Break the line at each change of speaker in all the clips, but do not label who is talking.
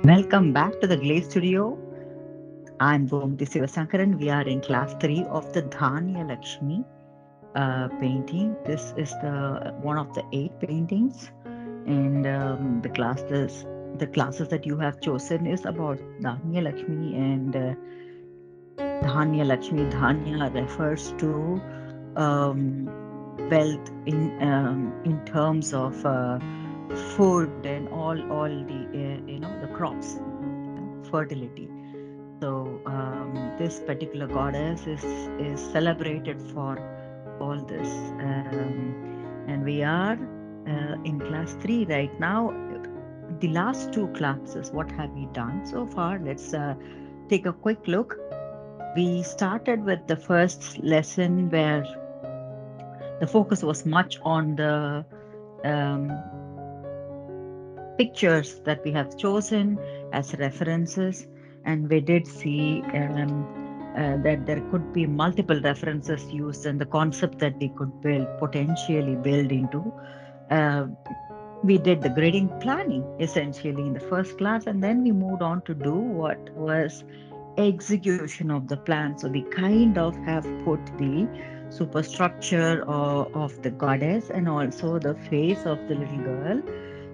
Welcome back to the GLAC studio. I'm Gomti Sivasankaran. We are in class 3 of the Dhanya Lakshmi painting. This is the one of the 8 paintings, and the classes that you have chosen is about Dhanya Lakshmi and Dhanya Lakshmi. Dhanya refers to um, wealth in terms of food and all the the crops, fertility. So this particular goddess is celebrated for all this, and we are in class 3 right now. The last 2 classes, what have we done so far? Let's take a quick look. We started with the first lesson where the focus was much on the um, pictures that we have chosen as references, and we did see that there could be multiple references used and the concept that we could potentially build into. Uh, we did the grading planning essentially in the first class, and then we moved on to do what was execution of the plan. So we kind of have put the superstructure of the goddess and also the face of the little girl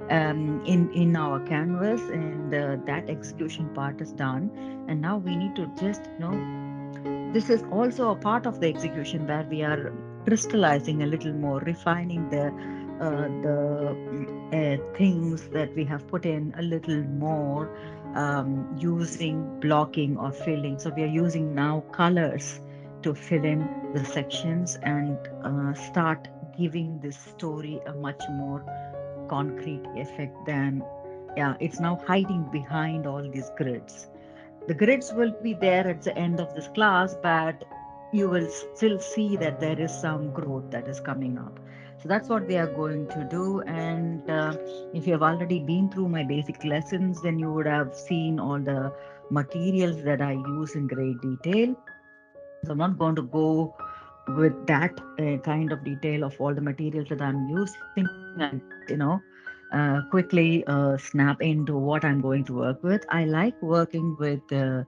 in our canvas, and that execution part is done. And now we need to just this is also a part of the execution where we are crystallizing a little more, refining the things that we have put in a little more, using blocking or filling. So we are using now colors to fill in the sections and start giving this story a much more concrete effect than, yeah, it's now hiding behind all these grids. The grids will be there at the end of this class, but you will still see that there is some growth that is coming up. So that's what we are going to do. And if you have already been through my basic lessons, then you would have seen all the materials that I use in great detail. So I'm not going to go with that kind of detail of all the materials that I'm using. I'll just, quickly snap into what I'm going to work with. I like working with the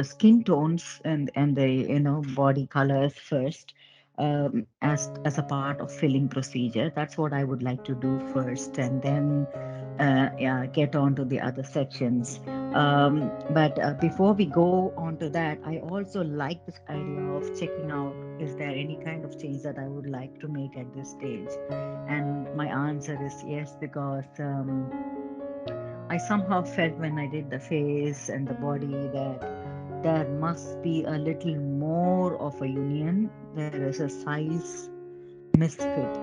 skin tones and the body colors first, as a part of filling procedure. That's what I would like to do first, and then yeah, get on to the other sections. But before we go on to that, I also like this idea of checking out, is there any kind of change that I would like to make at this stage? And my answer is yes, because I somehow felt when I did the face and the body that there must be a little more of a union. There is a size misfit.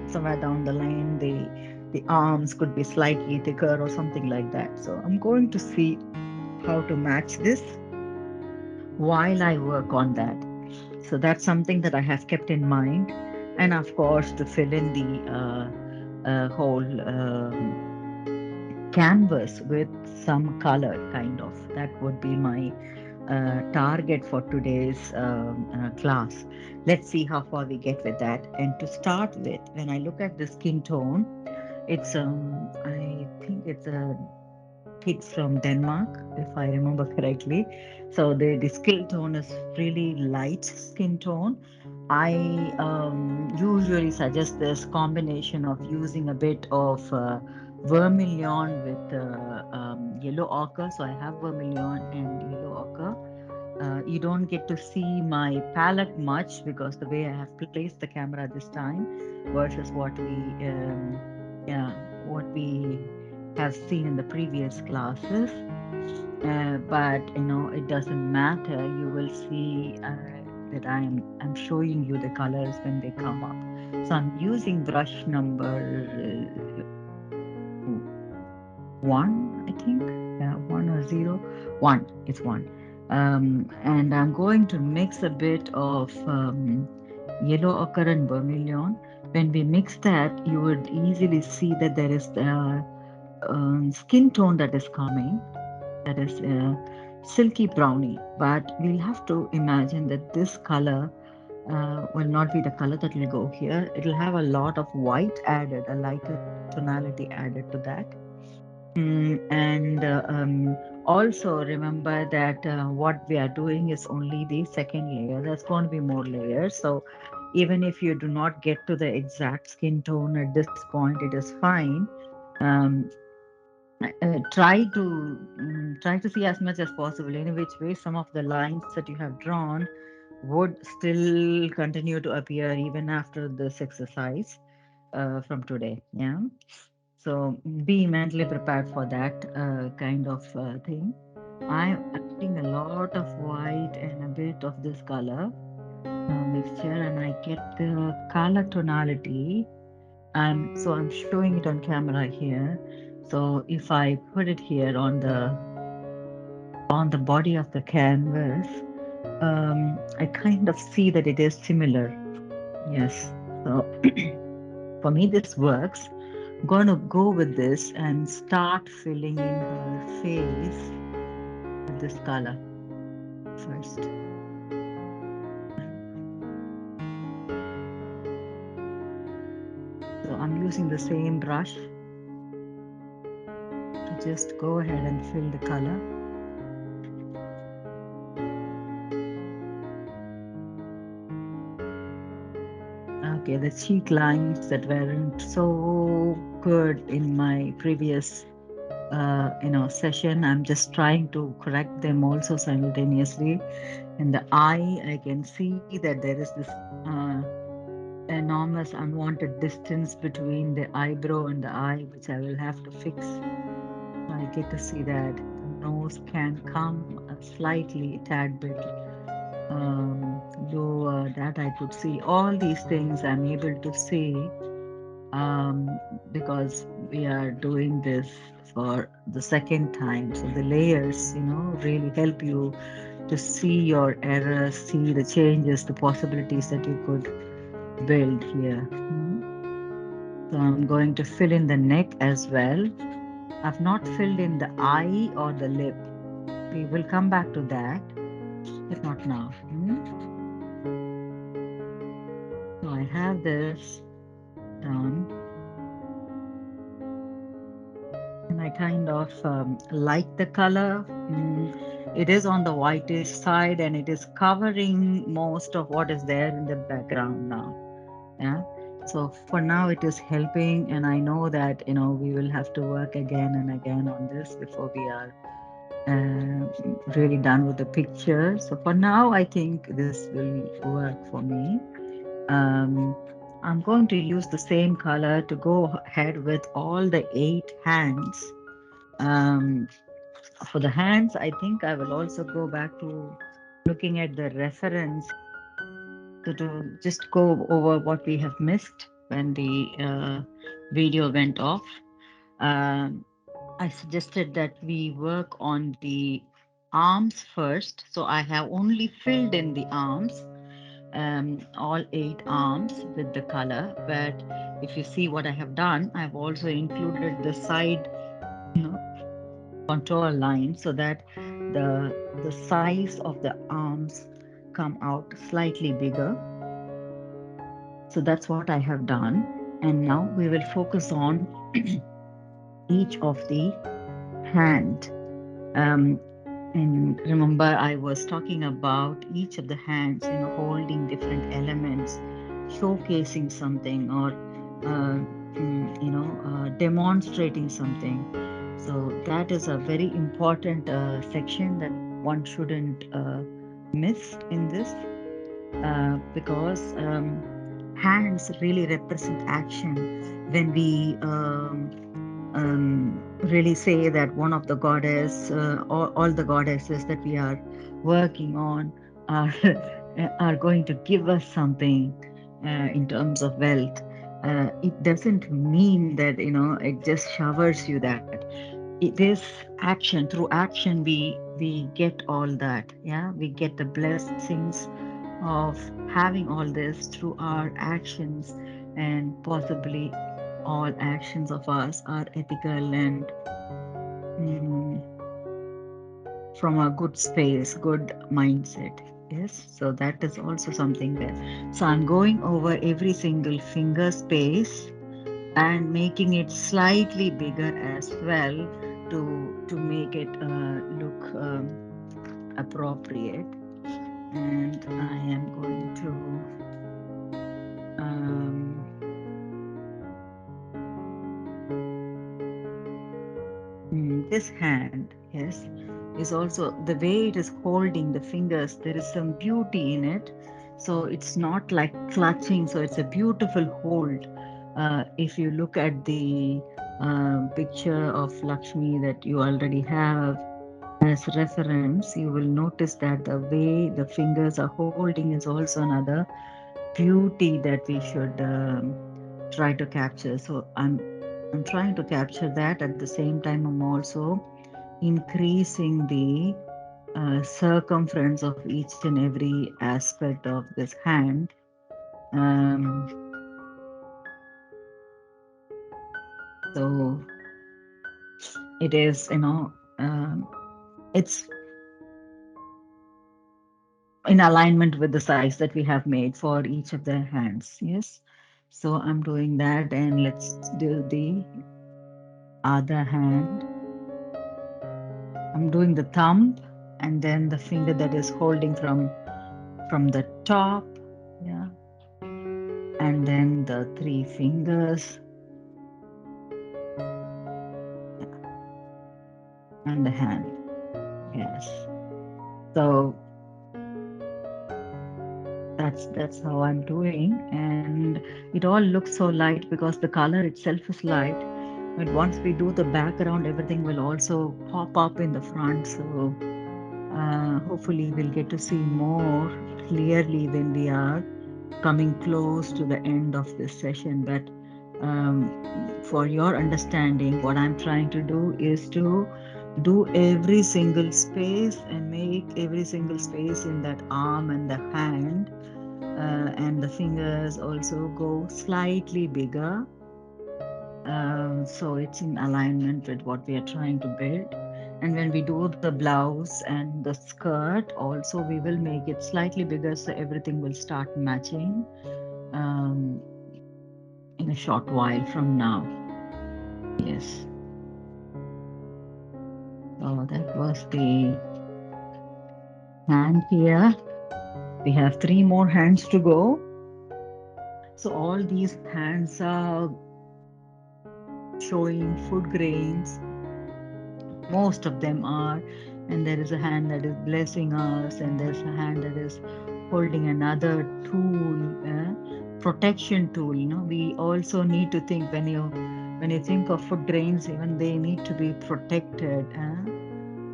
Somewhere down the line, the arms could be slightly thicker or something like that. So I'm going to see how to match this while I work on that. So that's something that I have kept in mind. And of course, to fill in the whole canvas with some color, kind of. That would be my target for today's class. Let's see how far we get with that. And to start with, when I look at the skin tone, it's I think it's from Denmark, if I remember correctly. So the skin tone is really light skin tone. I usually suggest this combination of using a bit of vermilion with yellow ochre. So I have vermilion and yellow ochre. You don't get to see my palette much because the way I have placed the camera this time versus what we have seen in the previous classes. But it doesn't matter. You will see that I'm showing you the colors when they come up. So I'm using brush number 1, I think. Yeah, 1 or 0. 1. It's 1. And I'm going to mix a bit of yellow ochre and vermilion. When we mix that, you would easily see that there is the skin tone that is coming. That is silky brownie. But we'll have to imagine that this color will not be the color that will go here. It'll have a lot of white added, a lighter tonality added to that. And also remember that what we are doing is only the second layer. There's going to be more layers. So even if you do not get to the exact skin tone at this point, it is fine. Um, try to see as much as possible. In which way, some of the lines that you have drawn would still continue to appear even after this exercise from today. Yeah. So be mentally prepared for that kind of thing. I'm adding a lot of white and a bit of this color mixture, and I get the color tonality. So I'm showing it on camera here. So if I put it here on the body of the canvas, I kind of see that it is similar. Yes. So for me, this works. Gonna go with this and start filling in her face with this color first. So I'm using the same brush to just go ahead and fill the color. Okay, the cheek lines that weren't so good in my previous session, I'm just trying to correct them also simultaneously. In the eye, I can see that there is this uh, enormous unwanted distance between the eyebrow and the eye, which I will have to fix. I get to see that the nose can come slightly, a tad bit lower. That I could see. All these things I'm able to see because we are doing this for the second time. So the layers, really help you to see your errors, see the changes, the possibilities that you could build here. So I'm going to fill in the neck as well. I've not filled in the eye or the lip. We will come back to that, but not now. So I have this done, and I kind of like the color. It is on the whitish side, and it is covering most of what is there in the background now. Yeah. So for now, it is helping, and I know that we will have to work again and again on this before we are really done with the picture. So for now, I think this will work for me. Um, I'm going to use the same color to go ahead with all the 8 hands. Um, for the hands, I think I will also go back to looking at the reference to just go over what we have missed when the video went off. Um, I suggested that we work on the arms first. So I have only filled in the arms, all 8 arms with the color. But if you see what I have done, I've also included the side, contour line so that the size of the arms come out slightly bigger. So that's what I have done. And now we will focus on each of the hand. Um, and remember, I was talking about each of the hands, holding different elements, showcasing something, or demonstrating something. So that is a very important section that one shouldn't miss in this because hands really represent action. When we really say that one of the goddess, all the goddesses that we are working on are are going to give us something in terms of wealth. It doesn't mean that it just showers you that. It is action. Through action, we get all that. Yeah, we get the blessings of having all this through our actions, and possibly all actions of us are ethical and from a good space, good mindset. Yes, so that is also something there. So I'm going over every single finger space and making it slightly bigger as well to make it look appropriate. And I am going to this hand, yes, is also the way it is holding the fingers. There is some beauty in it. So it's not like clutching. So it's a beautiful hold. If you look at the picture of Lakshmi that you already have as reference, you will notice that the way the fingers are holding is also another beauty that we should try to capture. So I'm trying to capture that. At the same time, I'm also increasing the circumference of each and every aspect of this hand. Um, so it is, it's in alignment with the size that we have made for each of the hands. Yes. So I'm doing that, and let's do the other hand. I'm doing the thumb and then the finger that is holding from the top, yeah, and then the three fingers and the hand. Yes. So that's how I'm doing, and it all looks so light because the color itself is light. But once we do the background, everything will also pop up in the front. So hopefully we'll get to see more clearly when we are coming close to the end of this session. But for your understanding, what I'm trying to do is to do every single space and make every single space in that arm and the hand, and the fingers also go slightly bigger. So it's in alignment with what we are trying to build. And when we do the blouse and the skirt, also we will make it slightly bigger so everything will start matching um, in a short while from now. Yes. So that was the hand here. We have three more hands to go. So all these hands are showing food grains. Most of them are. And there is a hand that is blessing us, and there's a hand that is holding another tool, protection tool. We also need to think when you think of food grains, even they need to be protected.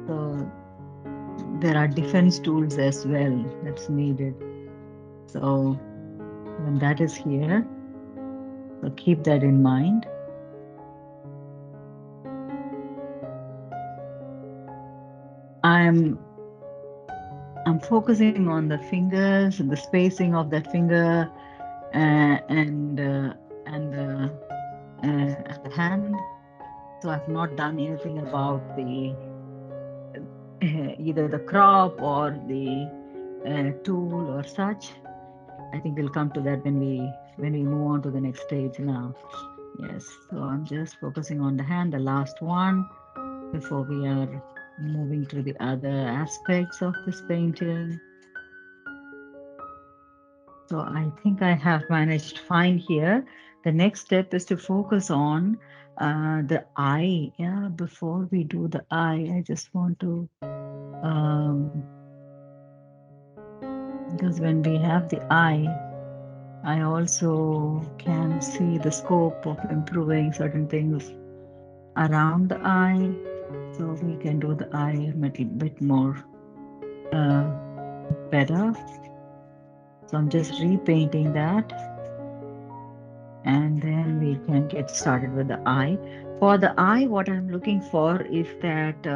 So there are defense tools as well that's needed. So when that is here, so keep that in mind. I'm focusing on the fingers, the spacing of that finger, and the hand. So I've not done anything about the either the crop or the tool or such. I think we'll come to that when we move on to the next stage now. Yes, so I'm just focusing on the hand, the last one, before we are moving to the other aspects of this painting. So I think I have managed fine here. The next step is to focus on the eye. Yeah, before we do the eye, I just want to, because when we have the eye, I also can see the scope of improving certain things around the eye. So we can do the eye a little bit more better. So I'm just repainting that, and then we can get started with the eye. For the eye, what I'm looking for is that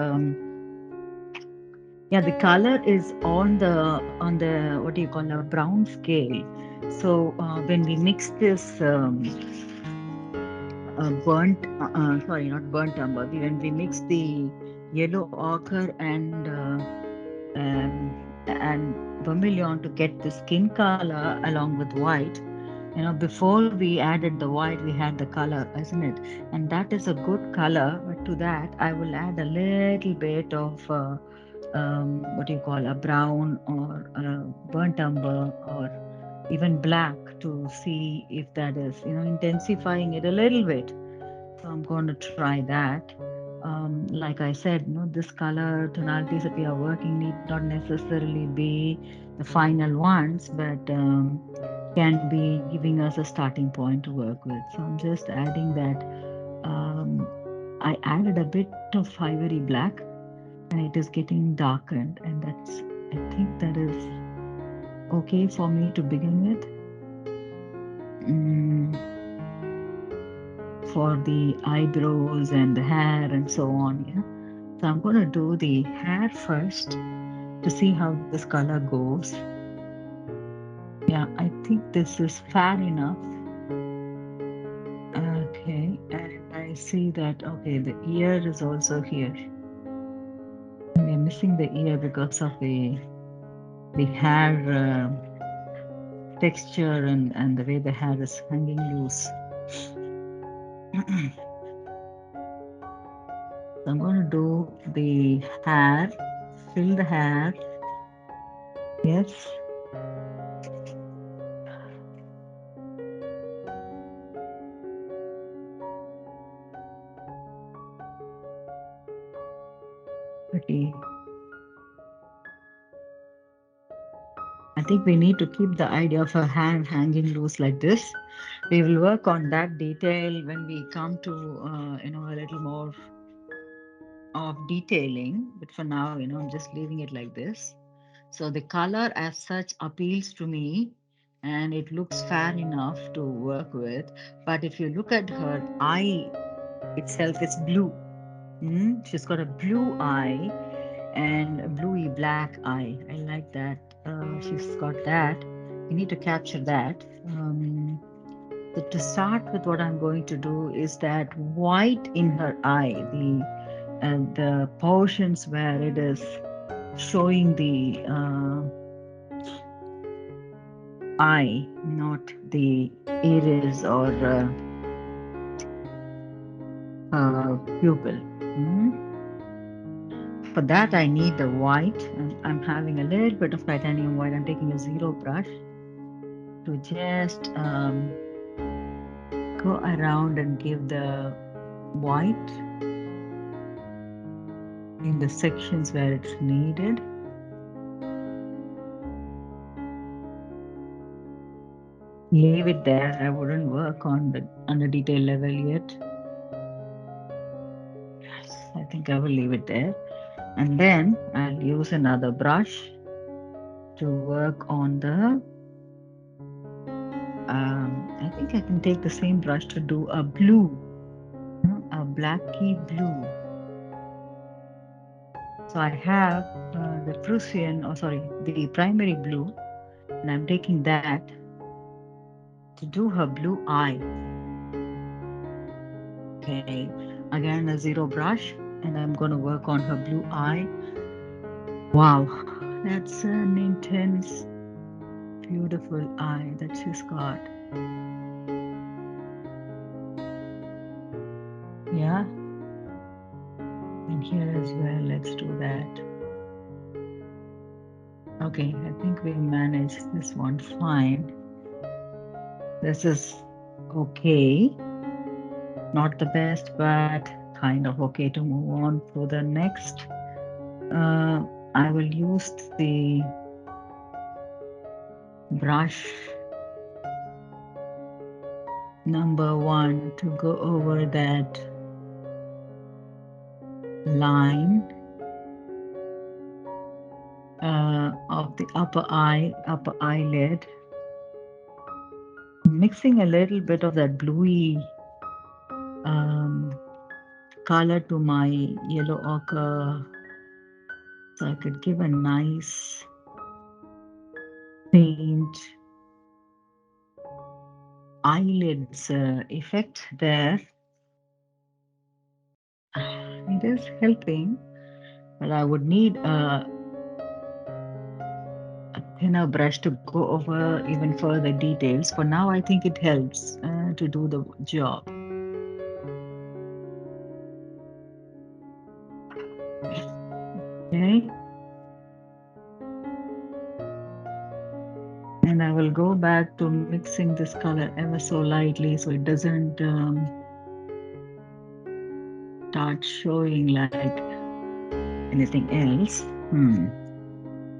yeah, the color is on the what do you call a brown scale. So when we mix this sorry, not burnt umber, when we mix the yellow ochre um, and vermilion to get the skin color along with white, Before we added the white, we had the color, isn't it? And that is a good color. But to that, I will add a little bit of what do you call, a brown or burnt umber or even black to see if that is, intensifying it a little bit. So I'm going to try that. Like I said, this color tonalities that we are working need not necessarily be the final ones, but can be giving us a starting point to work with. So I'm just adding that. Um, I added a bit of ivory black, and it is getting darkened, and I think that is okay for me to begin with. Mm, for the eyebrows and the hair and so on. Yeah. So I'm going to do the hair first to see how this color goes. Yeah, I think this is fair enough. Okay, and I see that, okay, the ear is also here. We're missing the ear because of the hair texture and the way the hair is hanging loose. So I'm going to do the hair, fill the hair. Yes. Pretty. I think we need to keep the idea of a hand hanging loose like this. We will work on that detail when we come to, a little more of detailing. But for now, I'm just leaving it like this. So the color as such appeals to me and it looks fair enough to work with. But if you look at her eye itself, it's blue. She's got a blue eye and a bluey black eye. I like that. She's got that. We need to capture that. So to start with, what I'm going to do is that white in her eye, the portions where it is showing the eye, not the iris or pupil. Mm. For that, I need the white, and I'm having a little bit of titanium white. I'm taking a zero brush to just go around and give the white in the sections where it's needed. Leave it there. I wouldn't work on the detail level yet. Yes, I think I will leave it there. And then I'll use another brush to work on the I think I can take the same brush to do a blue, a blacky blue. So I have the Prussian, oh sorry, the primary blue, and I'm taking that to do her blue eye. Okay, again a zero brush, and I'm going to work on her blue eye. Wow, that's an intense, beautiful eye that she's got. Yeah, and here as well, let's do that. Okay, I think we managed this one fine. This is okay. Not the best, but kind of okay to move on to the next. I will use the brush number 1 to go over that line of the upper eyelid, mixing a little bit of that bluey color to my yellow ochre, so I could give a nice faint eyelids effect there. It is helping, but I would need a thinner brush to go over even further details. For now, I think it helps to do the job. Okay. And I will go back to mixing this color ever so lightly so it doesn't start showing like anything else.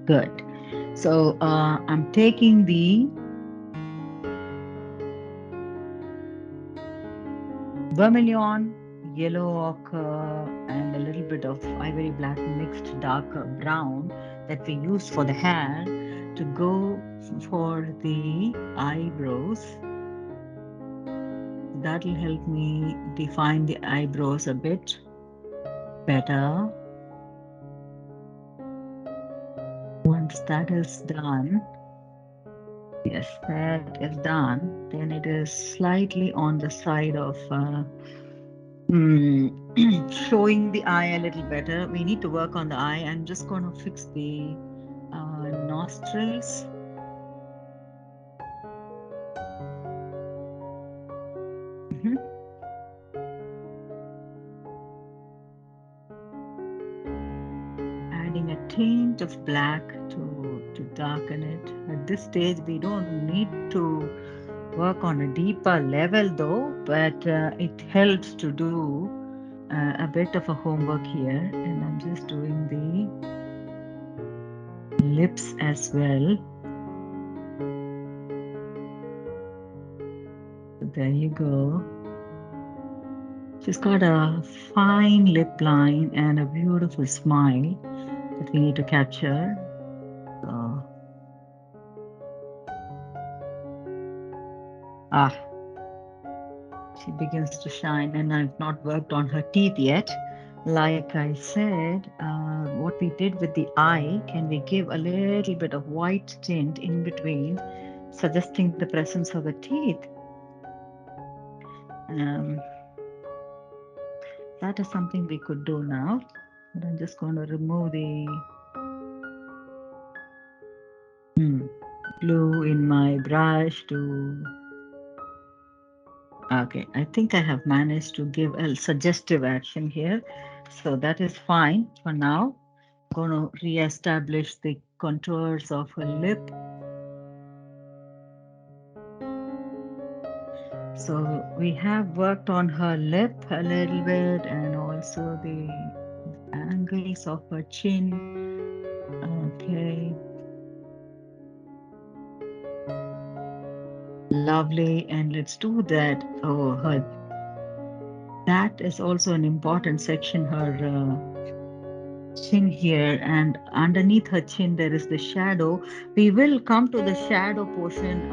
Good. So I'm taking the vermilion, yellow ochre, and a little bit of ivory black mixed dark brown that we use for the hair to go for the eyebrows. That'll help me define the eyebrows a bit better. Once that is done, yes, that is done, then it is slightly on the side of showing the eye a little better. We need to work on the eye. I'm just going to fix the nostrils. Adding a tint of black to darken it. At this stage, we don't need to work on a deeper level though, but it helps to do a bit of a homework here. And I'm just doing the lips as well. So there you go. She's got a fine lip line and a beautiful smile that we need to capture. So, she begins to shine, and I've not worked on her teeth yet. Like I said, what we did with the eye, can we give a little bit of white tint in between, suggesting the presence of the teeth? That is something we could do now. But I'm just going to remove the glue in my brush to... Okay, I think I have managed to give a suggestive action here. So that is fine for now. I'm going to re-establish the contours of her lip. So we have worked on her lip a little bit and also the angles of her chin. Okay. Lovely. And let's do that. Oh, her... That is also an important section, her chin here, and underneath her chin there is the shadow. We will come to the shadow portion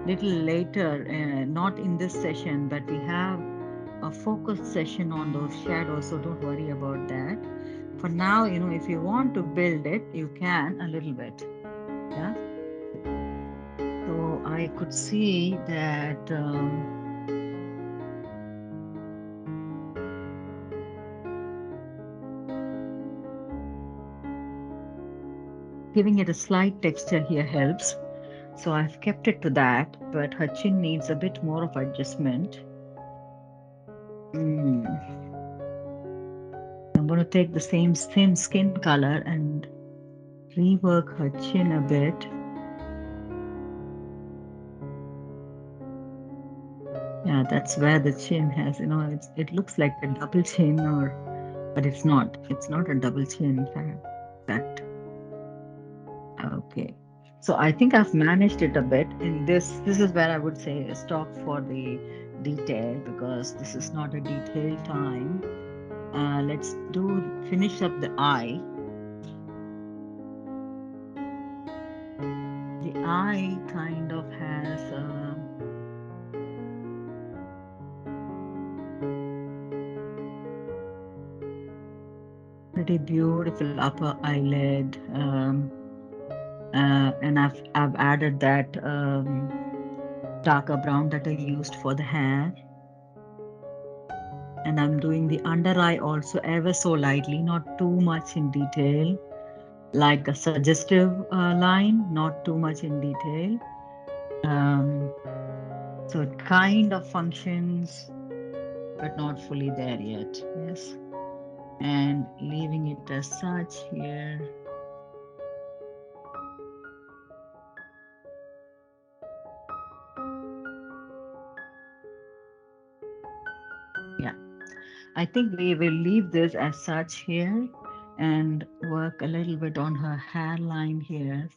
little later, not in this session, but we have a focused session on those shadows, so don't worry about that. For now, if you want to build it, you can a little bit. Yeah. So I could see that giving it a slight texture here helps. So I've kept it to that, but her chin needs a bit more of adjustment. I'm going to take the same thin skin color and rework her chin a bit. Yeah, that's where the chin has, it looks like a double chin, but it's not. It's not a double chin, in fact. Okay. So I think I've managed it a bit. In this is where I would say stop for the detail, because this is not a detailed time. Let's finish up the eye. The eye kind of has pretty beautiful upper eyelid, and I've added that darker brown that I used for the hair. And I'm doing the under eye also ever so lightly, not too much in detail. like a suggestive line, not too much in detail. Um, so it kind of functions, but not fully there yet. Yes. And leaving it as such here. Yeah. I think we will leave this as such here and work a little bit on her hairline here,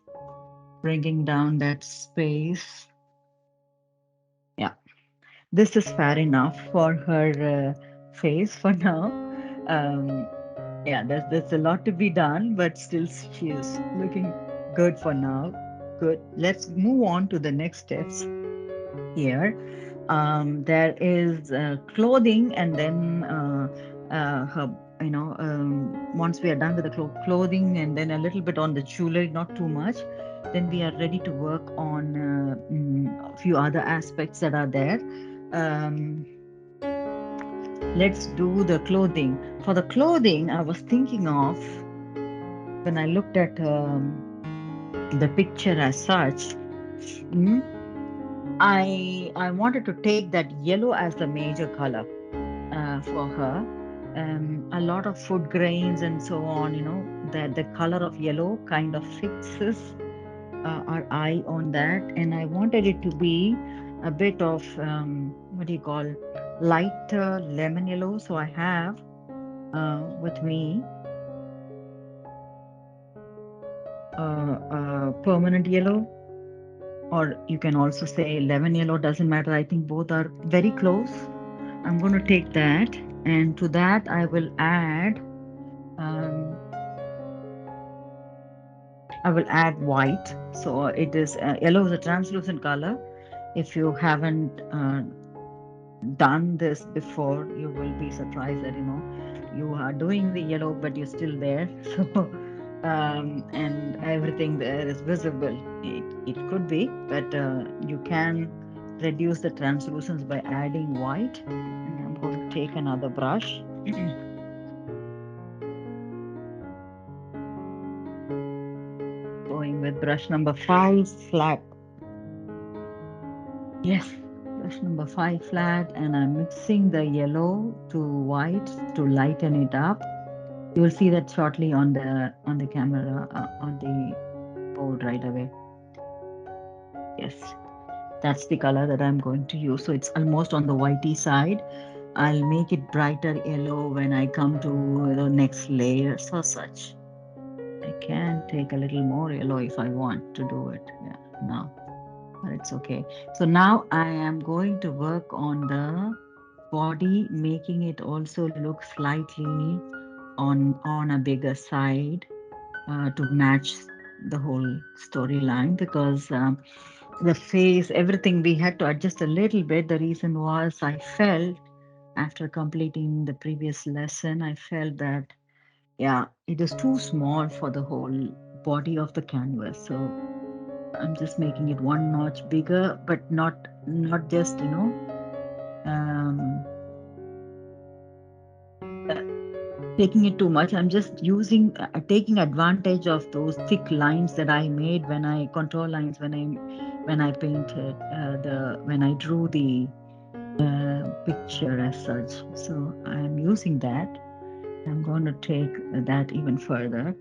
bringing down that space. Yeah, this is fair enough for her face for now. Um, yeah, there's a lot to be done, but still she is looking good for now. Good. Let's move on to the next steps here. There is clothing, and then her, once we are done with the clothing, and then a little bit on the jewelry, not too much, then we are ready to work on a few other aspects that are there. Um, let's do the clothing. For the clothing, I was thinking of when I looked at the picture as such. mm, I wanted to take that yellow as the major color for her. A lot of food grains and so on, that the color of yellow kind of fixes our eye on that. And I wanted it to be a bit of what do you call lighter lemon yellow. So I have with me permanent yellow, or you can also say lemon yellow, doesn't matter. I think both are very close. I'm going to take that, and to that I will add um, white. So it is yellow is a translucent color. If you haven't done this before, you will be surprised that you are doing the yellow, but you're still there. So and everything there is visible. It could be, but you can reduce the translucence by adding white. And I'm going to take another brush. Going with brush number 5 flat. Yes, brush number 5 flat, and I'm mixing the yellow to white to lighten it up. You will see that shortly on the camera on the board right away. Yes, that's the color that I'm going to use. So it's almost on the whitey side. I'll make it brighter yellow when I come to the next layers or such. I can take a little more yellow if I want to do it. Yeah, now. But it's okay. So now I am going to work on the body, making it also look slightly on a bigger side to match the whole storyline, because the face, everything we had to adjust a little bit. The reason was I felt after completing the previous lesson, I felt that yeah, it is too small for the whole body of the canvas. So I'm just making it one notch bigger, but not just um, uh, taking it too much. I'm just using taking advantage of those thick lines that I made when I contour lines when I painted the when I drew the picture as such. So I'm using that. I'm going to take that even further.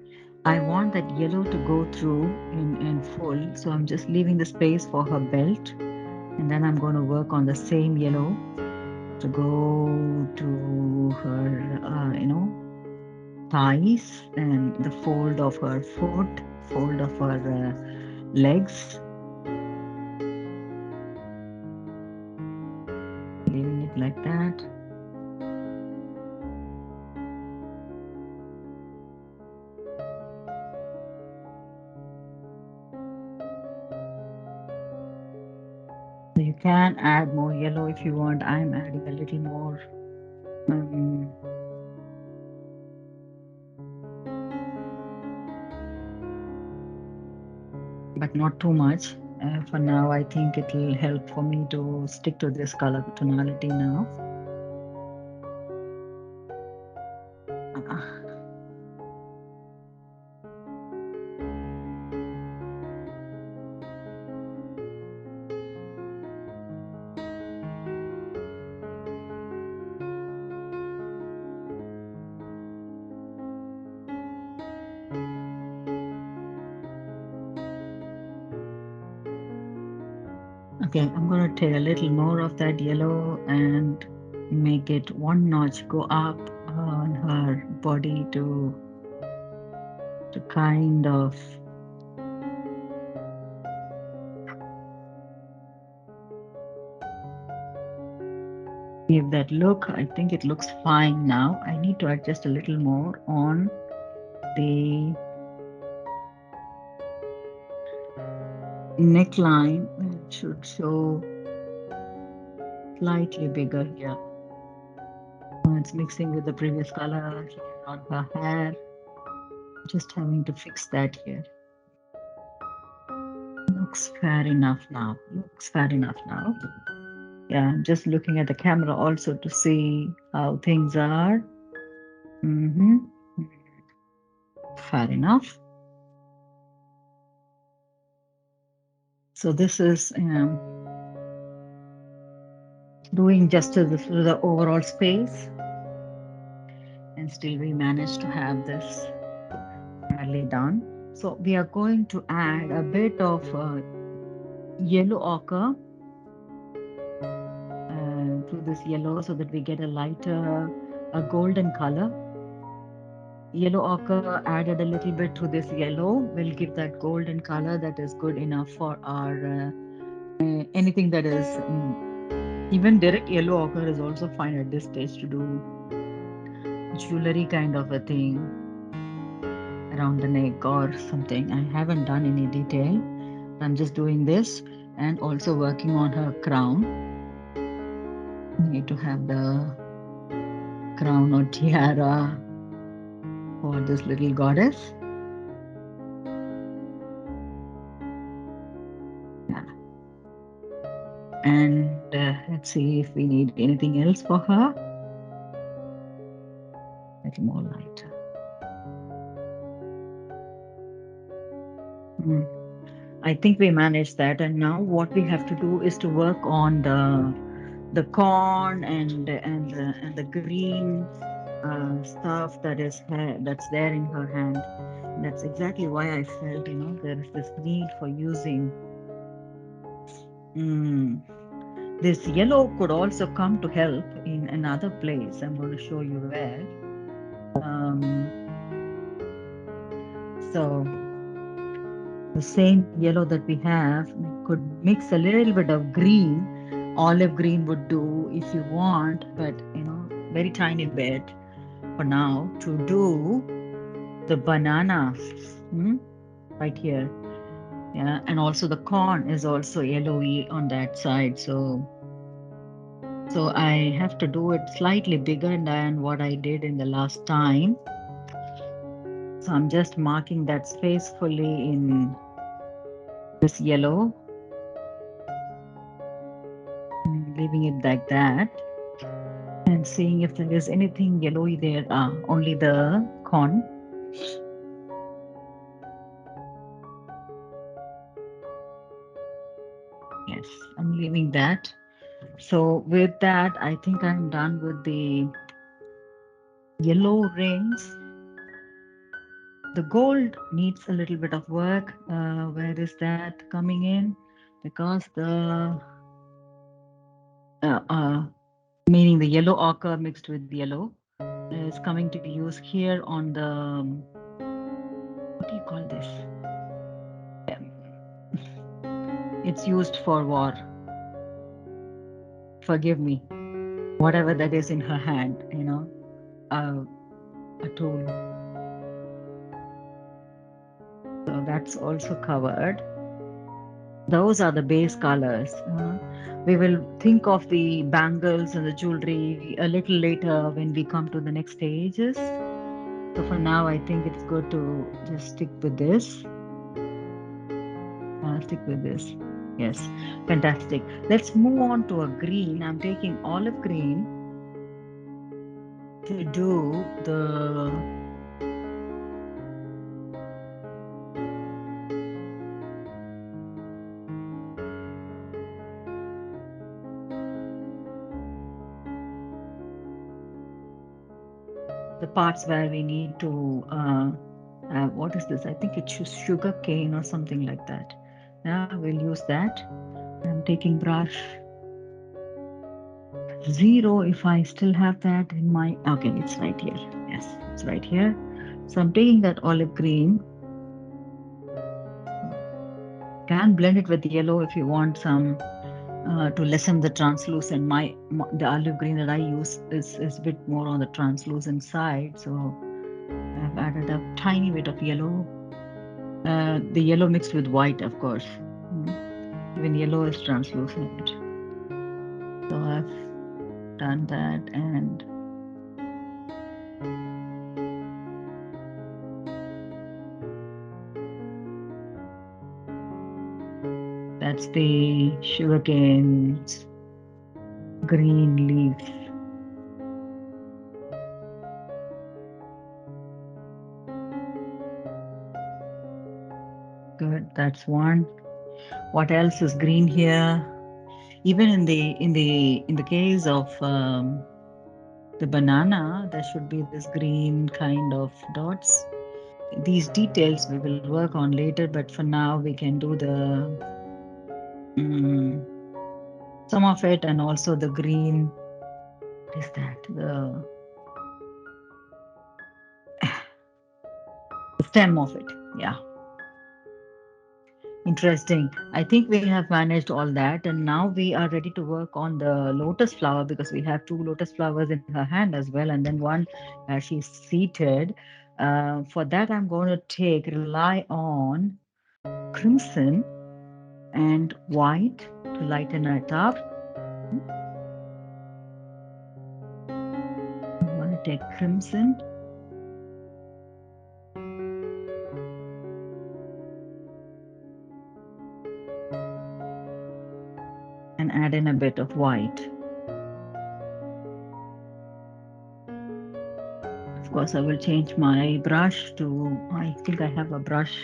I want that yellow to go through in full, so I'm just leaving the space for her belt. And then I'm going to work on the same yellow to go to her, thighs and the fold of her foot, fold of her legs, leaving it like that. So you can add more yellow if you want. I'm adding a little more. Um, but not too much. For now, I think it will help for me to stick to this color tonality now. Uh, Okay, I'm going to take a little more of that yellow and make it one notch go up on her body to kind of give that look. I think it looks fine now. I need to adjust a little more on the neckline. It should show slightly bigger here. It's mixing with the previous color here on her hair. Just having to fix that here. Looks fair enough now. Looks fair enough now. Yeah, I'm just looking at the camera also to see how things are. Fair enough. So this is doing justice to the overall space, and still we managed to have this fairly done. So we are going to add a bit of yellow ochre to this yellow so that we get a lighter, a golden color. Yellow ochre added a little bit to this yellow will give that golden color that is good enough for our anything that is even direct yellow ochre is also fine at this stage to do jewelry kind of a thing around the neck or something. I haven't done any detail. I'm just doing this and also working on her crown. Need to have the crown or tiara for this little goddess. Yeah. And let's see if we need anything else for her. A little more lighter. I think we managed that, and now what we have to do is to work on the corn and the green stuff that's there in her hand. That's exactly why I felt, there is this need for using this yellow could also come to help in another place. I'm going to show you where. So the same yellow that we have, we could mix a little bit of green. Olive green would do if you want, but very tiny bit for now to do the banana right here. Yeah, and also the corn is also yellowy on that side. So I have to do it slightly bigger than what I did in the last time. So I'm just marking that space fully in this yellow, leaving it like that, and seeing if there is anything yellowy there. Only the corn. Yes, I'm leaving that. So with that, I think I'm done with the yellow rings. The gold needs a little bit of work. Where is that coming in? Because the meaning the yellow ochre mixed with yellow is coming to be used here on the what do you call this? It's used for war. Forgive me. Whatever that is in her hand, a tool. So that's also covered. Those are the base colors. We will think of the bangles and the jewelry a little later when we come to the next stages. So for now, I think it's good to just stick with this. Yes, fantastic. Let's move on to a green. I'm taking olive green to do the parts where we need to what is this? I think it's sugar cane or something like that. Yeah, we'll use that. I'm taking brush 0. If I still have that in my, okay, it's right here. Yes, it's right here. So I'm taking that olive green. Can blend it with yellow if you want some to lessen the translucent. The olive green that I use is a bit more on the translucent side, so I've added a tiny bit of yellow. The yellow mixed with white, of course. Even yellow is translucent. So I've done that, and that's the sugarcane's green leaf. Good, that's one. What else is green here? Even in the case of the banana, there should be this green kind of dots. These details we will work on later, but for now we can do the some of it, and also the green. What is that? The stem of it. Yeah. Interesting. I think we have managed all that, and now we are ready to work on the lotus flower, because we have 2 lotus flowers in her hand as well, and then one she's seated. For that, I'm going to rely on crimson and white to lighten it up. I'm going to take crimson. And add in a bit of white. Of course, I will change my brush to, I think I have a brush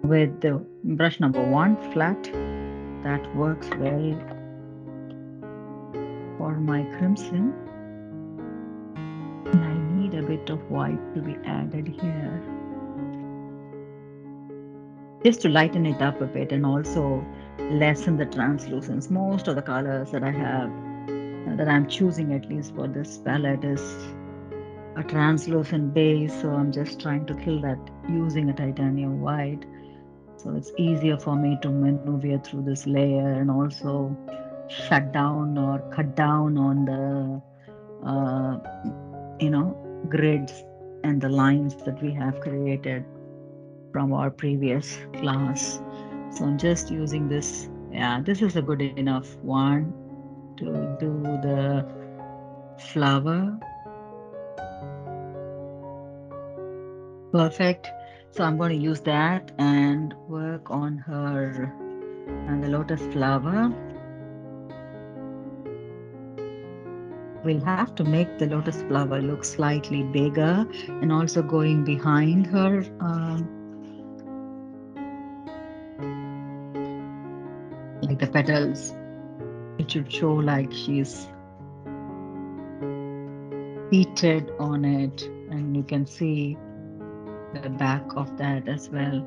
with the brush number 1, flat. That works well for my crimson. And I need a bit of white to be added here, just to lighten it up a bit and also lessen the translucence. Most of the colors that I have, that I'm choosing at least for this palette, is a translucent base, so I'm just trying to kill that using a titanium white. So it's easier for me to maneuver through this layer and also shut down or cut down on the grids and the lines that we have created from our previous class. So I'm just using this. Yeah, this is a good enough one to do the flower. Perfect. So I'm going to use that and work on her and the lotus flower. We'll have to make the lotus flower look slightly bigger, and also going behind her. Like the petals, it should show like she's seated on it, and you can see the back of that as well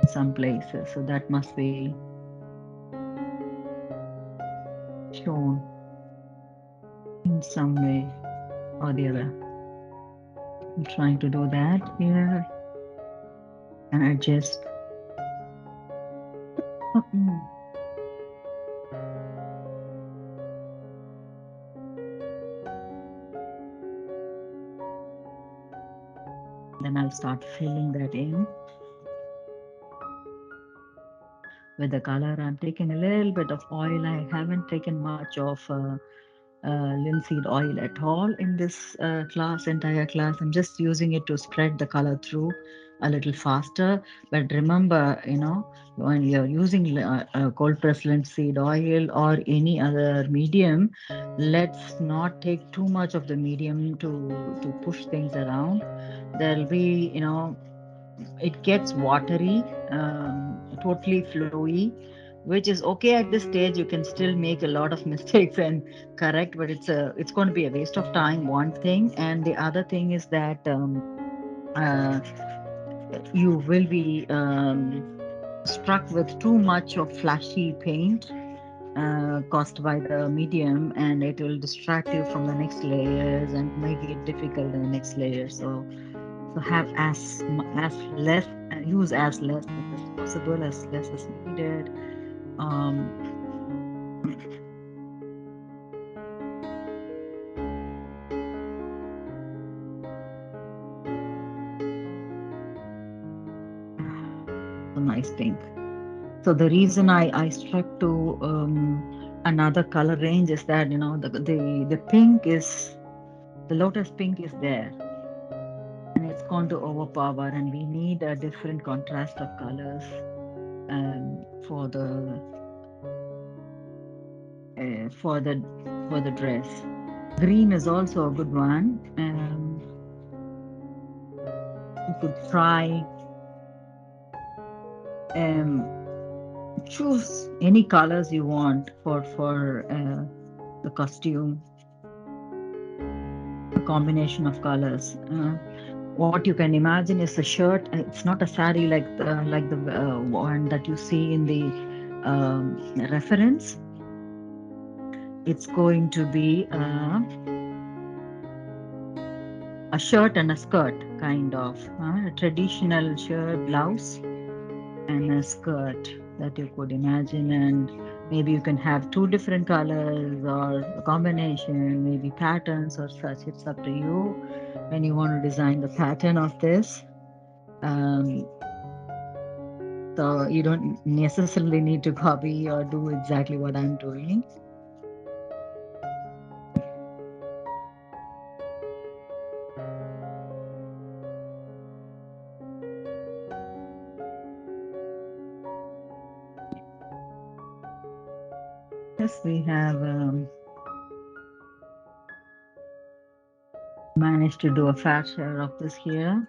in some places. So that must be shown in some way or the other. I'm trying to do that here and adjust. Then I'll start filling that in with the color. I'm taking a little bit of oil. I haven't taken much of linseed oil at all in this entire class. I'm just using it to spread the color through a little faster. But remember, when you're using cold pressed linseed oil or any other medium, let's not take too much of the medium to push things around. There'll be, it gets watery, totally flowy, which is okay at this stage. You can still make a lot of mistakes and correct, but it's going to be a waste of time, one thing. And the other thing is that uh, you will be struck with too much of flashy paint. caused by the medium, and it will distract you from the next layers and make it difficult in the next layer. So have as less, use as less as possible, as less as needed. Um, a nice pink. So the reason I struck to another color range is that, you know, the pink is, the lotus pink is there, and it's going to overpower, and we need a different contrast of colors for the uh, for the for the dress. Green is also a good one. You could try um, choose any colors you want for the costume, a combination of colors. What you can imagine is a shirt. It's not a sari like the one that you see in the reference. It's going to be a shirt and a skirt, kind of a traditional shirt, blouse, and a skirt that you could imagine. And maybe you can have two different colors or a combination, maybe patterns or such. It's up to you when you want to design the pattern of this. Um, so you don't necessarily need to copy or do exactly what I'm doing. Yes, we have managed to do a fair share of this here.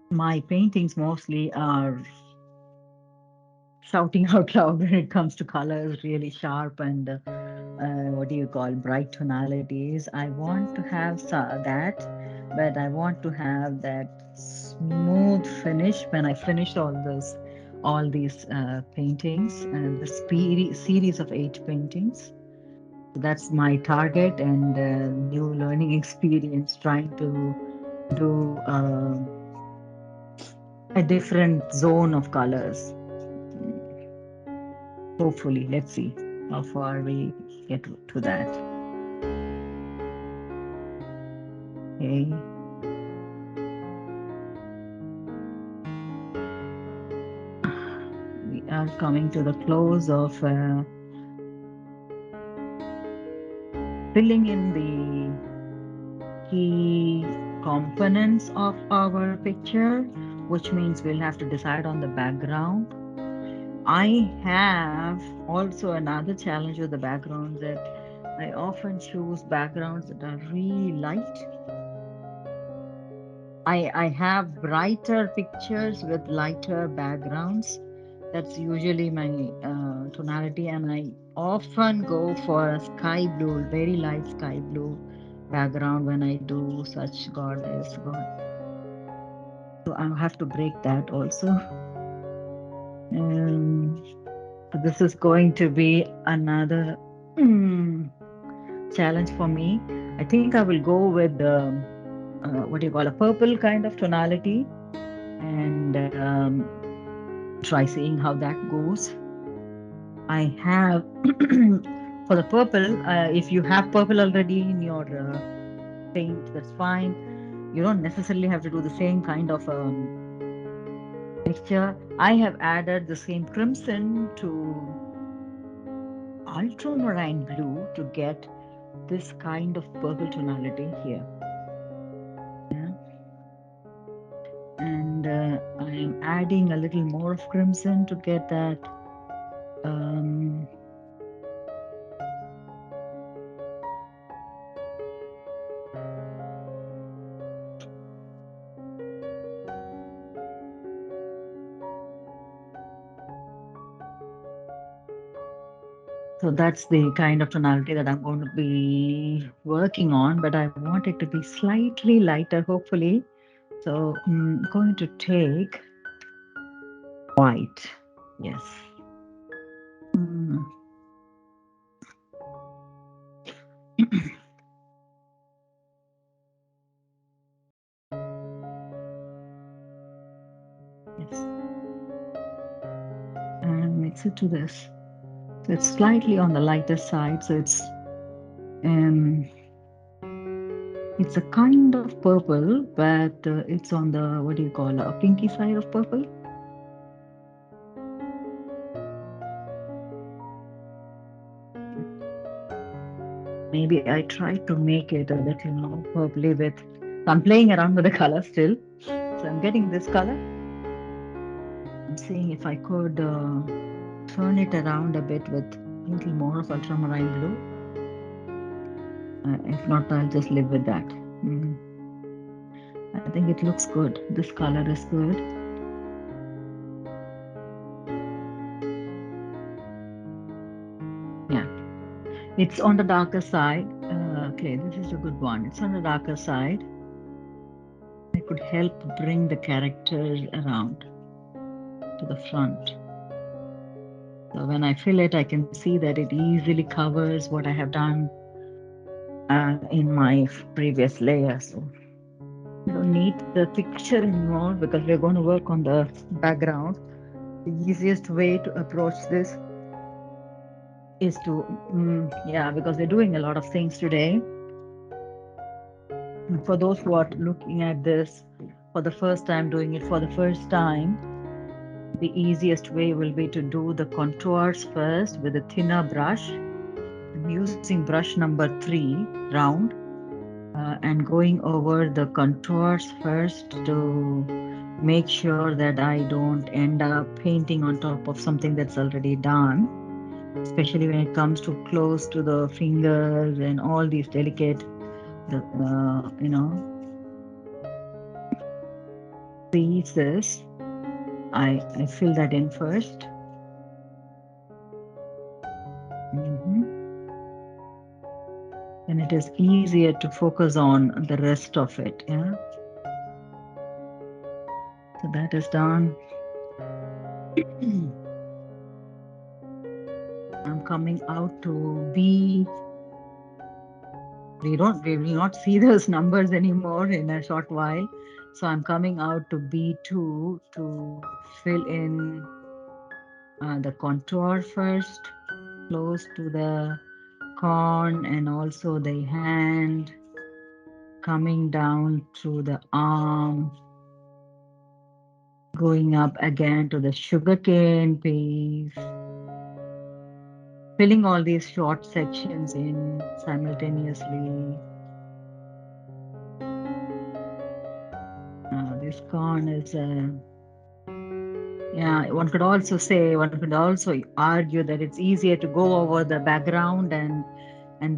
My paintings mostly are shouting out loud when it comes to colors, really sharp and what do you call, bright tonalities. I want to have that, but I want to have that smooth finish when I finish all these paintings and the series of 8 paintings. That's my target and new learning experience, trying to do a different zone of colors. Hopefully, let's see how far we get to that. Okay. We are coming to the close of filling in the key components of our picture, which means we'll have to decide on the background. I have also another challenge with the backgrounds, that I often choose backgrounds that are really light. I have brighter pictures with lighter backgrounds. That's usually my tonality, and I often go for a sky blue, very light sky blue background when I do such goddess god. So I have to break that also. So this is going to be another challenge for me. I think I will go with what do you call, a purple kind of tonality, and try seeing how that goes. I have for the purple, if you have purple already in your paint, that's fine. You don't necessarily have to do the same kind of mixture. I have added the same crimson to ultramarine blue to get this kind of purple tonality here. Yeah. And I am adding a little more of crimson to get that so that's the kind of tonality that I'm going to be working on, but I want it to be slightly lighter, hopefully, So I'm going to take white. Yes. Mm. Yes. And mix it to this. So it's slightly on the lighter side. So it's a kind of purple, but it's on the, what do you call, a pinky side of purple. Maybe I tried to make it a little more purpley with, I'm playing around with the color still. So I'm getting this color. I'm seeing if I could turn it around a bit with a little more of ultramarine blue. If not, I'll just live with that. Mm. I think it looks good. This color is good. Yeah, it's on the darker side. Okay, this is a good one. It's on the darker side. I could help bring the characters around to the front. So when I fill it, I can see that it easily covers what I have done in my previous layer. So you don't need the picture anymore because we're going to work on the background. The easiest way to approach this is to, yeah, because we're doing a lot of things today. For those who are looking at this for the first time, doing it for the first time, the easiest way will be to do the contours first with a thinner brush. I'm using brush number 3, round, and going over the contours first to make sure that I don't end up painting on top of something that's already done, especially when it comes to close to the fingers and all these delicate, pieces. I fill that in first. And it is easier to focus on the rest of it. Yeah. So that is done. I'm coming out to B. We will not see those numbers anymore in a short while. So I'm coming out to B2 to fill in the contour first, close to the corn and also the hand, coming down through the arm, going up again to the sugarcane piece, filling all these short sections in simultaneously. This corn is yeah, one could also argue that it's easier to go over the background and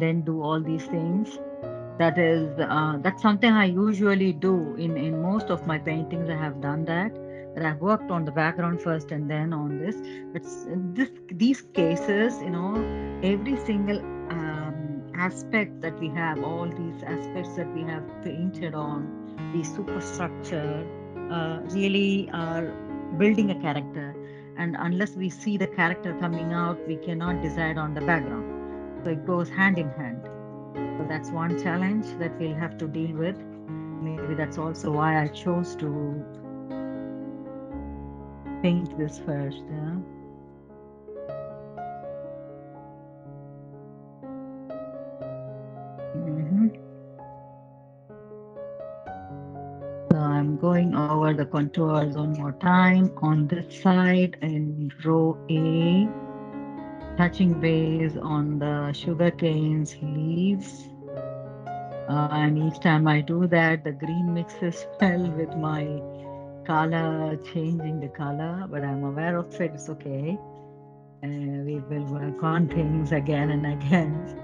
then do all these things. That's something I usually do in most of my paintings. I have done that I've worked on the background first and then on this. But these cases, every single aspect that we have, all these aspects that we have painted on, the superstructure, really are building a character. And unless we see the character coming out, we cannot decide on the background. So it goes hand in hand. So that's one challenge that we'll have to deal with. Maybe that's also why I chose to paint this first. Yeah? So I'm going over the contours one more time on this side in row A, touching base on the sugarcane's leaves. And each time I do that, the green mixes well with my color, changing the color, but I'm aware of it, it's okay. We will work on things again and again.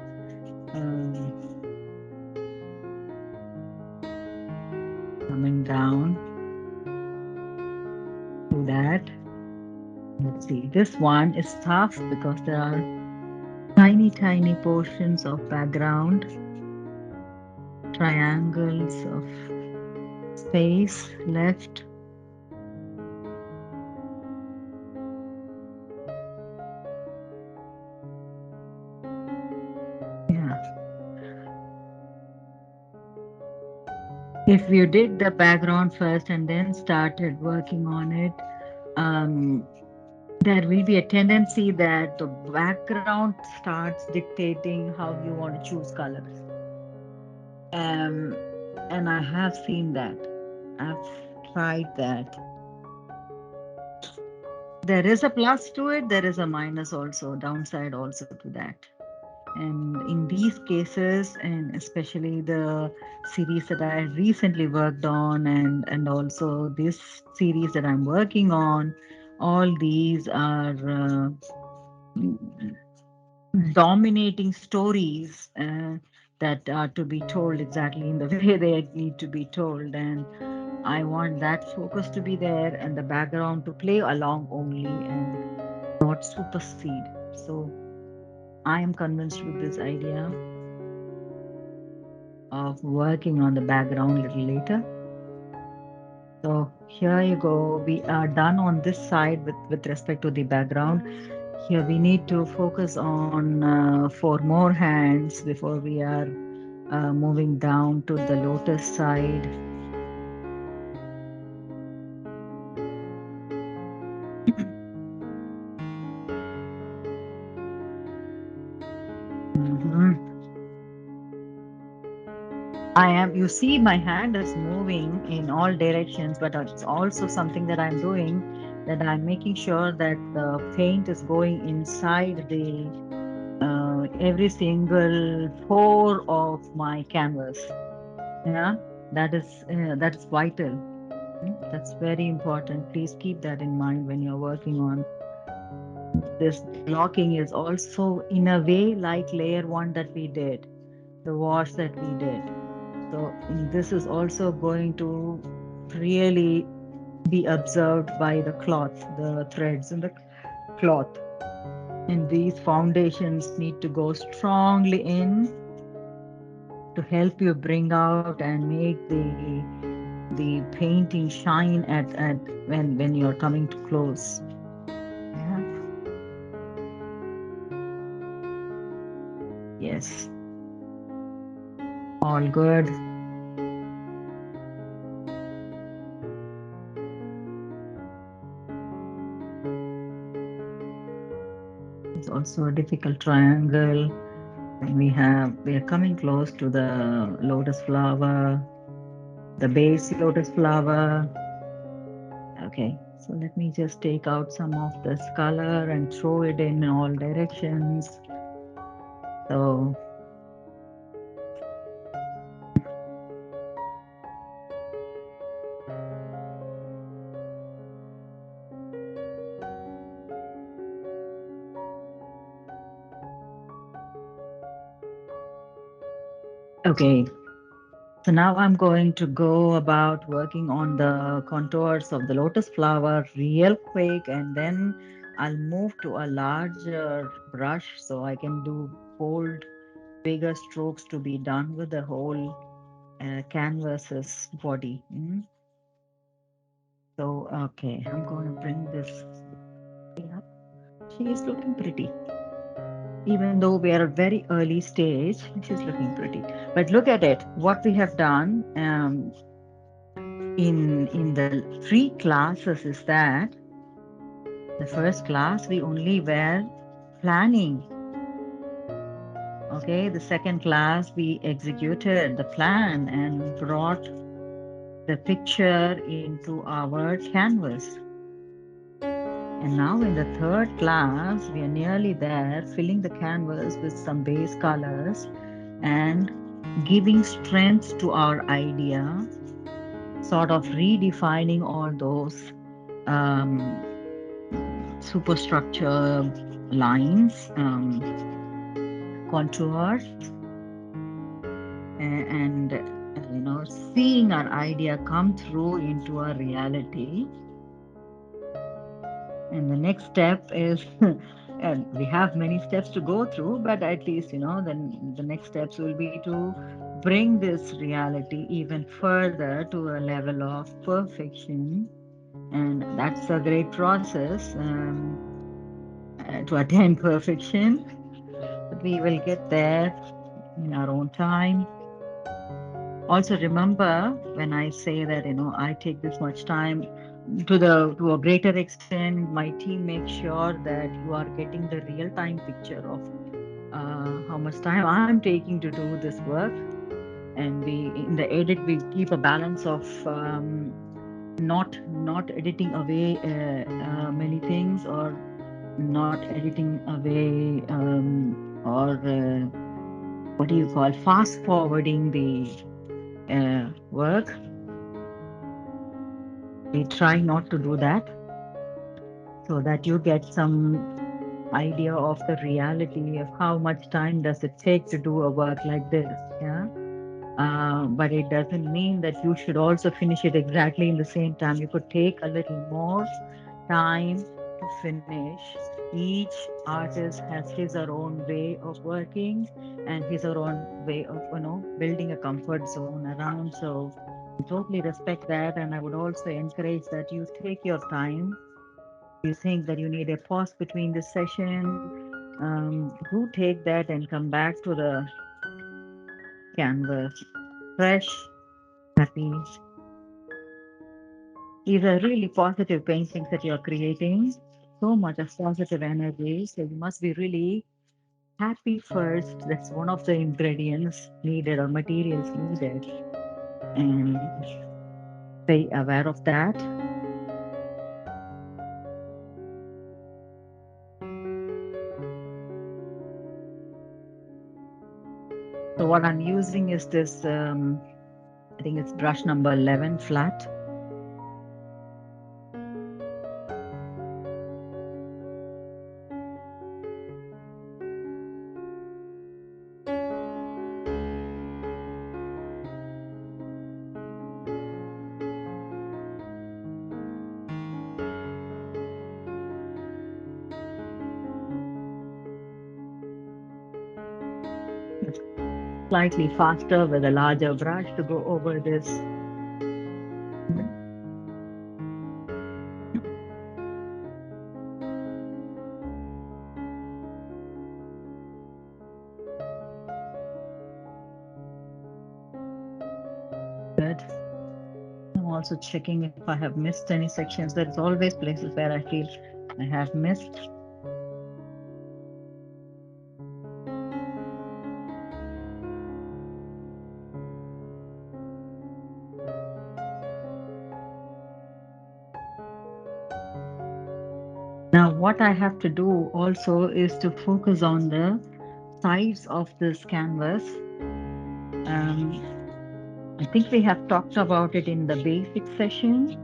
Coming down to that. Let's see, this one is tough because there are tiny, tiny portions of background, triangles of space left. Yeah. If you did the background first and then started working on it, um, there will be a tendency that the background starts dictating how you want to choose colors. Um, and I have seen that. I've tried that. There is a plus to it, there is a minus also, downside also to that. And in these cases, and especially the series that I recently worked on, and also this series that I'm working on, all these are dominating stories that are to be told exactly in the way they need to be told. And I want that focus to be there and the background to play along only and not supersede. So I am convinced with this idea of working on the background a little later. So here you go. We are done on this side with respect to the background. Here we need to focus on 4 more hands before we are moving down to the lotus side. Mhm. You see, my hand is moving in all directions, but it's also something that I'm doing, that I'm making sure that the paint is going inside the every single pore of my canvas. Yeah, that is vital. That's very important. Please keep that in mind when you're working on this. Blocking is also in a way like layer one that we did, the wash that we did. So this is also going to really be observed by the cloth, the threads in the cloth. And these foundations need to go strongly in to help you bring out and make the painting shine at when you're coming to close. Yeah. Yes. All good. It's also a difficult triangle. And we are coming close to the lotus flower, the base lotus flower. Okay, so let me just take out some of this color and throw it in all directions. So, okay, so now I'm going to go about working on the contours of the lotus flower real quick, and then I'll move to a larger brush so I can do bold, bigger strokes to be done with the whole canvas's body. So, okay, I'm going to bring this up. She is looking pretty. Even though we are at very early stage, she's looking pretty. But look at it. What we have done in the free classes is that the first class we only were planning. Okay, the second class we executed the plan and brought the picture into our canvas. And now in the third class, we are nearly there, filling the canvas with some base colors and giving strength to our idea, sort of redefining all those um, superstructure lines, contours, and seeing our idea come through into our reality. And the next step is, and we have many steps to go through, but at least, then the next steps will be to bring this reality even further to a level of perfection. And that's a great process to attain perfection. But we will get there in our own time. Also remember when I say that, I take this much time to a greater extent, my team makes sure that you are getting the real time picture of how much time I'm taking to do this work. And we in the edit we keep a balance of not editing away many things, or not editing away or what do you call, fast forwarding the work. We try not to do that, so that you get some idea of the reality of how much time does it take to do a work like this. Yeah. But it doesn't mean that you should also finish it exactly in the same time. You could take a little more time to finish. Each artist has his or own way of working and his or own way of, building a comfort zone around. So I totally respect that. And I would also encourage that you take your time. You think that you need a pause between the session, do take that and come back to the canvas fresh, happy. These are really positive paintings that you're creating. So much of positive energy. So you must be really happy first. That's one of the ingredients needed or materials needed. And be aware of that. So what I'm using is this, I think it's brush number 11 flat. Slightly faster with a larger brush to go over this. Good. I'm also checking if I have missed any sections. There's always places where I feel I have missed. Now, what I have to do also is to focus on the sides of this canvas. I think we have talked about it in the basic session,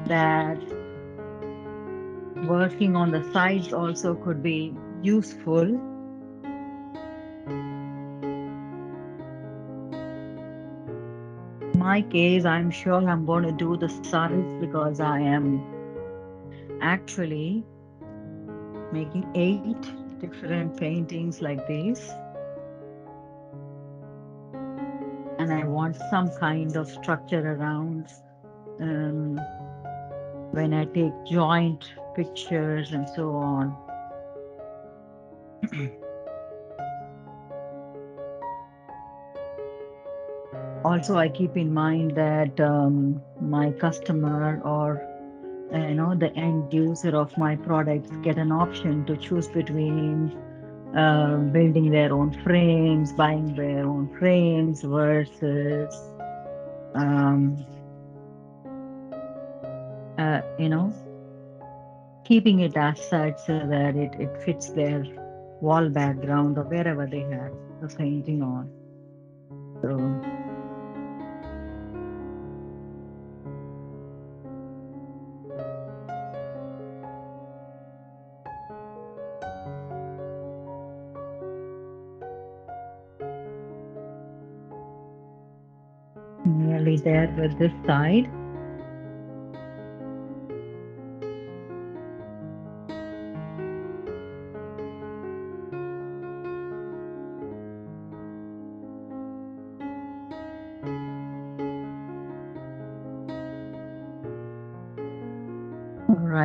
that working on the sides also could be useful. In my case, I'm sure I'm going to do the sides because I am actually making 8 different paintings like this. And I want some kind of structure around when I take joint pictures and so on. Also, I keep in mind that my customer or the end user of my products get an option to choose between building their own frames, buying their own frames versus keeping it as such so that it fits their wall background or wherever they have the painting on. So nearly there with this side.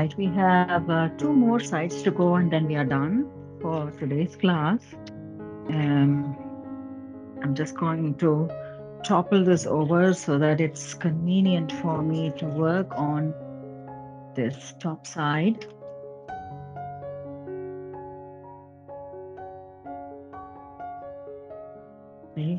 right, we have two more sides to go and then we are done for today's class. Um, I'm just going to topple this over so that it's convenient for me to work on this top side. Okay.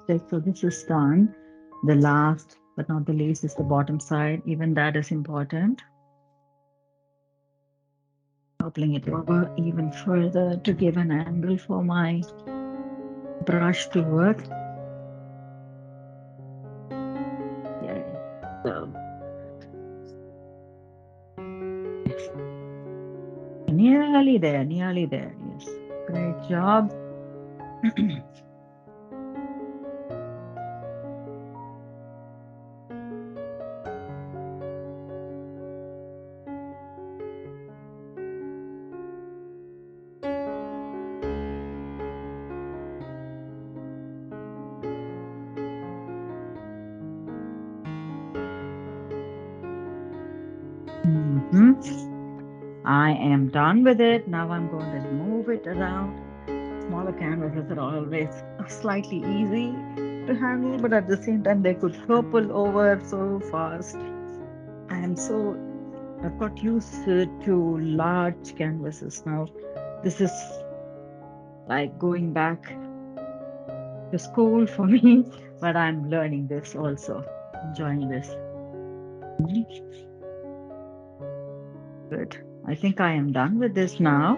Okay, so this is done. The last but not the least is the bottom side. Even that is important. Toppling it over even further to give an angle for my brush to work. Yeah. So nearly there, nearly there. Yes. Great job. I am done with it. Now I'm going to move it around. Smaller canvases are always slightly easy to handle, but at the same time, they could topple over so fast. I've got used to large canvases now. This is like going back to school for me, but I'm learning this also, enjoying this. Good. I think I am done with this now.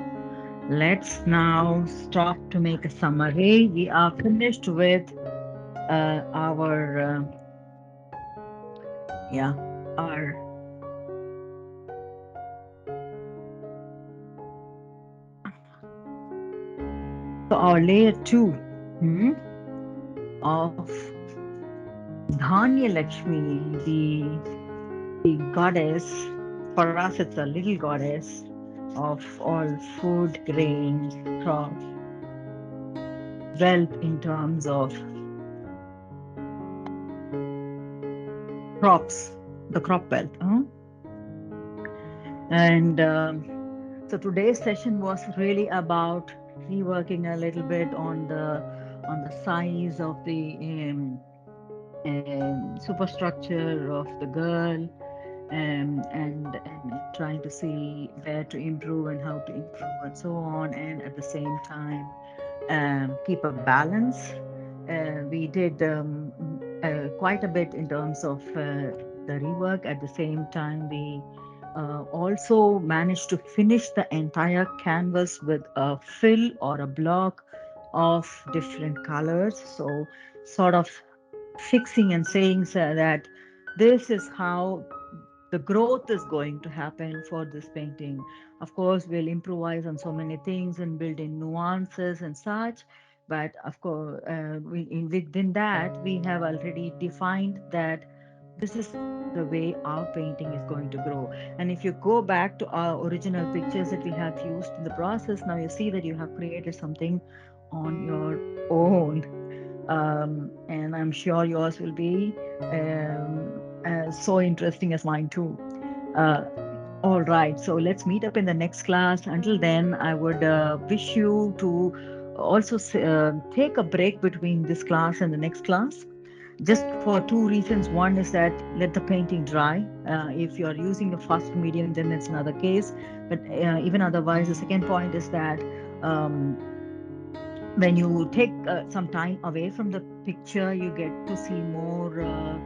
Let's now stop to make a summary. We are finished with our our layer 2 of Dhanya Lakshmi, the goddess. For us, it's a little goddess of all food, grains, crops, wealth in terms of crops, the crop wealth. And so today's session was really about reworking a little bit on the size of the superstructure of the girl, and trying to see where to improve and how to improve and so on, and at the same time keep a balance. We did quite a bit in terms of the rework. At the same time, we also managed to finish the entire canvas with a fill or a block of different colors. So sort of fixing and saying that this is how the growth is going to happen for this painting. Of course, we'll improvise on so many things and build in nuances and such. But of course, within that, we have already defined that this is the way our painting is going to grow. And if you go back to our original pictures that we have used in the process, now you see that you have created something on your own. And I'm sure yours will be so interesting as mine too. All right, so let's meet up in the next class. Until then, I would wish you to also take a break between this class and the next class, just for two reasons. One is that let the painting dry. If you're using a fast medium, then it's another case. But even otherwise, the second point is that when you take some time away from the picture, you get to see more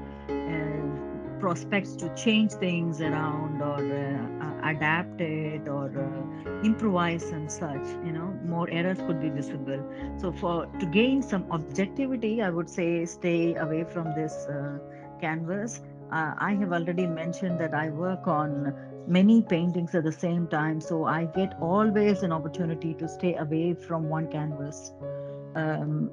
prospects to change things around, or adapt it, or improvise and such. More errors could be visible. So to gain some objectivity, I would say stay away from this canvas. I have already mentioned that I work on many paintings at the same time, so I get always an opportunity to stay away from one canvas. um,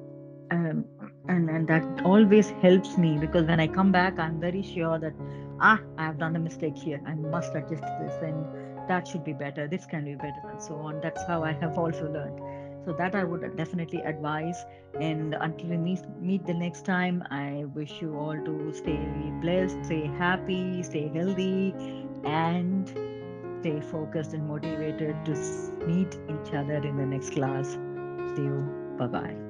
um, and that always helps me, because when I come back, I'm very sure that I have done a mistake here. I must adjust this, and that should be better. This can be better, and so on. That's how I have also learned. So that I would definitely advise. And until we meet the next time, I wish you all to stay blessed, stay happy, stay healthy, and stay focused and motivated to meet each other in the next class. See you. Bye bye.